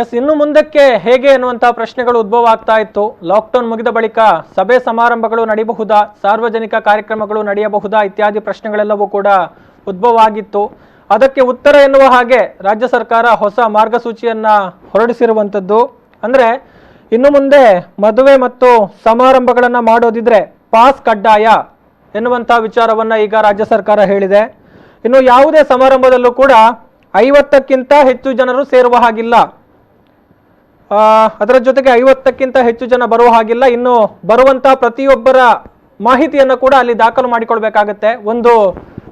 S, ಇನ್ನು ಮುಂದಕ್ಕೆ ಹೇಗೆ ಎನ್ನುವಂತಹ ಪ್ರಶ್ನೆಗಳು ಉದ್ಭವ ಆಗ್ತಾ ಇತ್ತು. ಲಾಕ್ಡೌನ್ ಮುಗಿದ ಬಳಿಕ ಸಭೆ ಸಮಾರಂಭಗಳು ನಡೆಯಬಹುದಾ, ಸಾರ್ವಜನಿಕ ಕಾರ್ಯಕ್ರಮಗಳು ನಡೆಯಬಹುದಾ ಇತ್ಯಾದಿ ಪ್ರಶ್ನೆಗಳೆಲ್ಲವೂ ಕೂಡ ಉದ್ಭವ ಆಗಿತ್ತು. ಅದಕ್ಕೆ ಉತ್ತರ ಎನ್ನುವ ಹಾಗೆ ರಾಜ್ಯ ಸರ್ಕಾರ ಹೊಸ ಮಾರ್ಗಸೂಚಿಯನ್ನ ಹೊರಡಿಸಿರುವಂಥದ್ದು. ಅಂದ್ರೆ ಇನ್ನು ಮುಂದೆ ಮದುವೆ ಮತ್ತು ಸಮಾರಂಭಗಳನ್ನ ಮಾಡೋದಿದ್ರೆ ಪಾಸ್ ಕಡ್ಡಾಯ ಎನ್ನುವಂತಹ ವಿಚಾರವನ್ನ ಈಗ ರಾಜ್ಯ ಸರ್ಕಾರ ಹೇಳಿದೆ. ಇನ್ನು ಯಾವುದೇ ಸಮಾರಂಭದಲ್ಲೂ ಕೂಡ 50ಕ್ಕಿಂತ ಹೆಚ್ಚು ಜನರು ಸೇರುವ ಹಾಗಿಲ್ಲ. ಅದರ ಜೊತೆಗೆ 50ಕ್ಕಿಂತ ಹೆಚ್ಚು ಜನ ಬರುವ ಹಾಗಿಲ್ಲ. ಇನ್ನು ಬರುವಂತಹ ಪ್ರತಿಯೊಬ್ಬರ ಮಾಹಿತಿಯನ್ನು ಕೂಡ ಅಲ್ಲಿ ದಾಖಲು ಮಾಡಿಕೊಳ್ಬೇಕಾಗತ್ತೆ. ಒಂದು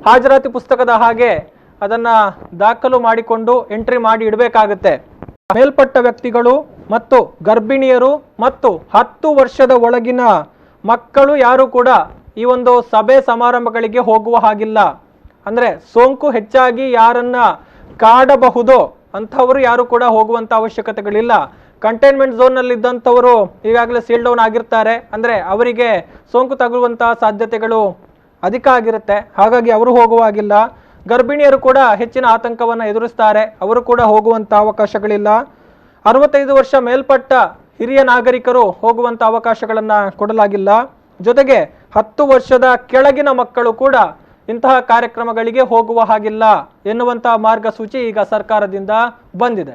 ಹಾಜರಾತಿ ಪುಸ್ತಕದ ಹಾಗೆ ಅದನ್ನ ದಾಖಲು ಮಾಡಿಕೊಂಡು ಎಂಟ್ರಿ ಮಾಡಿ ಇಡಬೇಕಾಗತ್ತೆ. ಮೇಲ್ಪಟ್ಟ ವ್ಯಕ್ತಿಗಳು ಮತ್ತು ಗರ್ಭಿಣಿಯರು ಮತ್ತು 10 ವರ್ಷದ ಒಳಗಿನ ಮಕ್ಕಳು ಯಾರು ಕೂಡ ಈ ಒಂದು ಸಭೆ ಸಮಾರಂಭಗಳಿಗೆ ಹೋಗುವ ಹಾಗಿಲ್ಲ. ಅಂದ್ರೆ ಸೋಂಕು ಹೆಚ್ಚಾಗಿ ಯಾರನ್ನ ಕಾಡಬಹುದೋ ಅಂಥವರು ಯಾರು ಕೂಡ ಹೋಗುವಂತ ಅವಶ್ಯಕತೆಗಳಿಲ್ಲ. ಕಂಟೈನ್ಮೆಂಟ್ ಝೋನ್ ನಲ್ಲಿ ಇದ್ದಂಥವರು ಈಗಾಗಲೇ ಸೀಲ್ ಡೌನ್ ಆಗಿರ್ತಾರೆ. ಅಂದ್ರೆ ಅವರಿಗೆ ಸೋಂಕು ತಗುಲುವಂತಹ ಸಾಧ್ಯತೆಗಳು ಅಧಿಕ ಆಗಿರುತ್ತೆ. ಹಾಗಾಗಿ ಅವರು ಹೋಗುವಾಗಿಲ್ಲ. ಗರ್ಭಿಣಿಯರು ಕೂಡ ಹೆಚ್ಚಿನ ಆತಂಕವನ್ನು ಎದುರಿಸ್ತಾರೆ. ಅವರು ಕೂಡ ಹೋಗುವಂತ ಅವಕಾಶಗಳಿಲ್ಲ. 65 ವರ್ಷ ಮೇಲ್ಪಟ್ಟ ಹಿರಿಯ ನಾಗರಿಕರು ಹೋಗುವಂತ ಅವಕಾಶಗಳನ್ನ ಕೊಡಲಾಗಿಲ್ಲ. ಜೊತೆಗೆ 10 ವರ್ಷದ ಕೆಳಗಿನ ಮಕ್ಕಳು ಕೂಡ ಇಂತಹ ಕಾರ್ಯಕ್ರಮಗಳಿಗೆ ಹೋಗುವ ಹಾಗಿಲ್ಲ ಎನ್ನುವಂತಹ ಮಾರ್ಗಸೂಚಿ ಈಗ ಸರ್ಕಾರದಿಂದ ಬಂದಿದೆ.